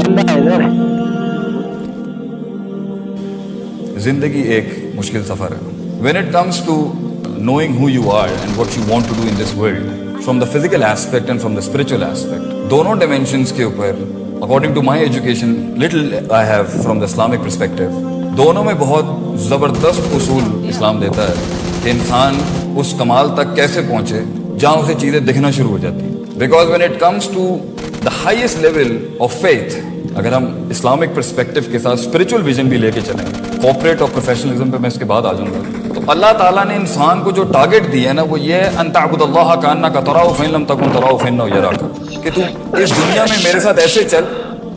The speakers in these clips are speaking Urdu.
بندہ ادھر ہے. زندگی ایک مشکل سفر ہے. When it comes to knowing who you are and what you want to do in this world, from the physical aspect and from the spiritual aspect, دونوں dimensions کے اوپر, according to my education, little I have from the Islamic perspective, دونوں میں بہت زبردست اصول اسلام دیتا ہے کہ انسان اس کمال تک کیسے پہنچے جہاں اسے چیزیں دکھنا شروع ہو جاتی ہیں. Because when it comes to the highest level of faith, اگر ہم اسلامک پرسپیکٹو کے ساتھ اسپرچل ویژن بھی لے کے چلیں, کارپوریٹ اور پروفیشنلزم پہ میں اس کے بعد آ جاؤں گا, تو اللہ تعالیٰ نے انسان کو جو ٹارگٹ دیا ہے نا, وہ یہ ہے ان تعبد اللہ کانک تراہ فإن لم تکن تراہ فإنہ یراک, کہ تو اس دنیا میں میرے ساتھ ایسے چل,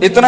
اتنا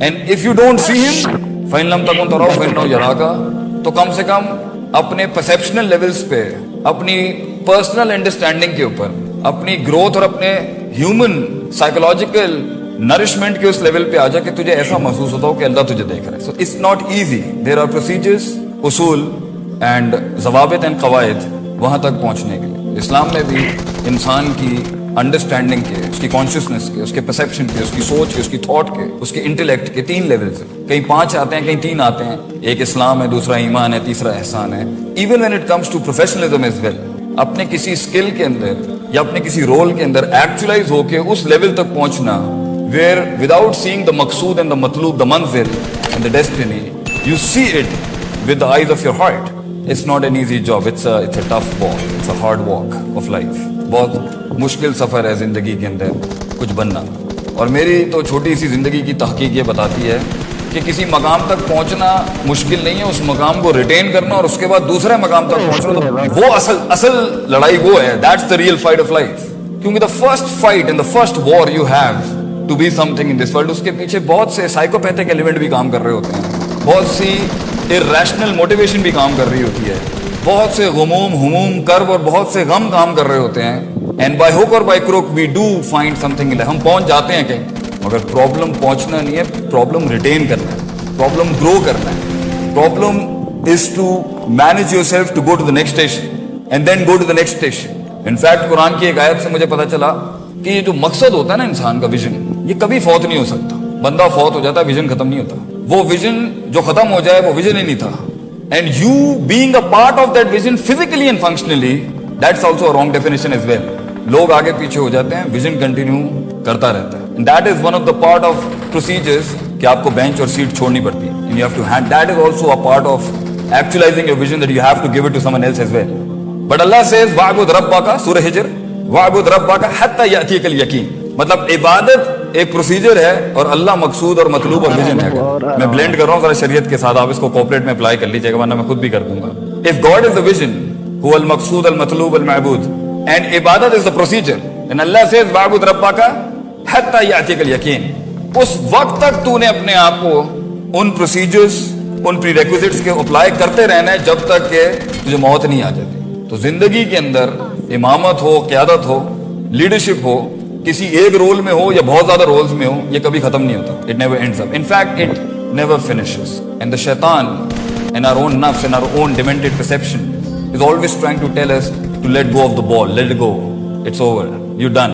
and if you don't see ہم فإن لم تکن تراہ فإنہ یراک, تو کم سے کم اپنے پرسیپشنل لیولز پہ, اپنی پرسنل انڈرسٹینڈنگ کے اوپر, اپنی گروتھ اور اپنے ہیومن سائیکولوجیکل نرشمنٹ کے اس لیول پہ آ جا کہ تجھے ایسا محسوس ہوتا ہو کہ اللہ تجھے دیکھ رہا ہے. So it's not easy. There are procedures, اصول اینڈ ضوابط اینڈ قواعد وہاں تک پہنچنے کے لیے. اسلام میں بھی انسان کی انڈرسٹینڈنگ کے, اس کی کانشیسنیس کے, اس کے پرسیپشن کے, اس کی سوچ کے, اس کی تھاٹ کے, اس کے انٹلیکٹ کے 3 لیولز ہیں. کہیں 5 آتے ہیں, کہیں 3 آتے ہیں. ایک اسلام ہے, دوسرا ایمان ہے, تیسرا احسان ہے. Even when it comes to professionalism as well, اپنے کسی اسکل کے اندر یا اپنے کسی رول کے اندر ایکچولائز ہو کے اس لیول تک پہنچنا, where without seeing the maqsood and the matloob, the manzil and the destiny, you see it with the eyes of your heart. It's not an easy job. It's a tough walk. It's a hard walk of life. بہت مشکل سفر ہے زندگی کے اندر کچھ بننا. اور میری تو چھوٹی سی زندگی کی تحقیق یہ بتاتی ہے کہ کسی مقام تک پہنچنا مشکل نہیں ہے, اس مقام کو ریٹین کرنا اور اس کے بعد دوسرے مقام تک پہنچنا, تو وہ اصل لڑائی وہ ہے. That's the real fight of life. کیونکہ the first fight and the first war you have to be something in this world, اس کے پیچھے بہت سے سائیکوپیتھک ایلیمنٹ بھی کام کر رہے ہوتے ہیں, بہت سی irrational موٹیویشن بھی کام کر رہی ہوتی ہے, بہت سے ہموم کرب اور بہت سے غم کام کر رہے ہوتے ہیں. اینڈ بائی ہوک اور by crook we do find something. ہم پہنچ جاتے ہیں کہیں, مگر پرابلم پہنچنا نہیں ہے, پرابلم ریٹین کرنا ہے, پرابلم گرو کرنا ہے. Problem is to manage yourself to go to the next station and then go to the next station. In fact قرآن کی ایک آیت سے مجھے پتا چلا کہ یہ جو مقصد ہوتا ہے نا انسان کا, ویژن, یہ کبھی فوت نہیں ہو سکتا. بندہ فوت ہو جاتا ہے, ویژن ختم نہیں ہوتا. وہ ویژن جو ختم ہو جائے وہ ویژن ہی نہیں تھا. And you being a part of that vision physically and functionally, that's also wrong definition as well. لوگ آگے پیچھے ہو جاتے ہیں, ویژن کنٹینیو کرتا رہتا ہے. That is one of the part of procedures کہ آپ کو بینچ اور سیٹ چھوڑنی پڑتی ہے. And you have to hand, that is also a part of actualising your vision, that you have to give it to someone else as well. But اللہ سیز وَاعْبُدْ رَبَّكَ, سورہ ہجر, وَاعْبُدْ رَبَّكَ حَتَّى يَأْتِيَكَ الْيَقِينُ. مطلب عبادت ایک پروسیجر ہے اور اللہ مقصود اور مطلوب اور ویژن ہے. میں بلینڈ کر رہا ہوں ذرا شریعت کے ساتھ, آپ اس کو کوپریٹ میں اپلائی کر لیجیے گا, ورنہ میں خود بھی کر دوں گا. If God is the vision, هو المقصود المطلوب المعبود, and عبادت is the procedure, and Allah says وَاعْبُدْ رَبَّكَ حَتَّى يَأْتِيَكَ الْيَقِينُ. اس وقت تک تو نے اپنے آپ کو ان پروسیجرز, ان پری ریکوزٹس کے اپلائی کرتے رہنا ہے جب تک کہ تجھے موت نہیں آ جاتی. تو زندگی کے اندر امامت ہو, قیادت ہو, لیڈرشپ ہو, کسی ایک رول میں ہو یا بہت زیادہ رولز میں ہو, یہ کبھی ختم نہیں ہوتا. It never ends up. In fact, it never finishes. And the shaitan and our own nafs and our own demented perception is always trying to tell us to let go of the ball, let it go. It's over. You're done.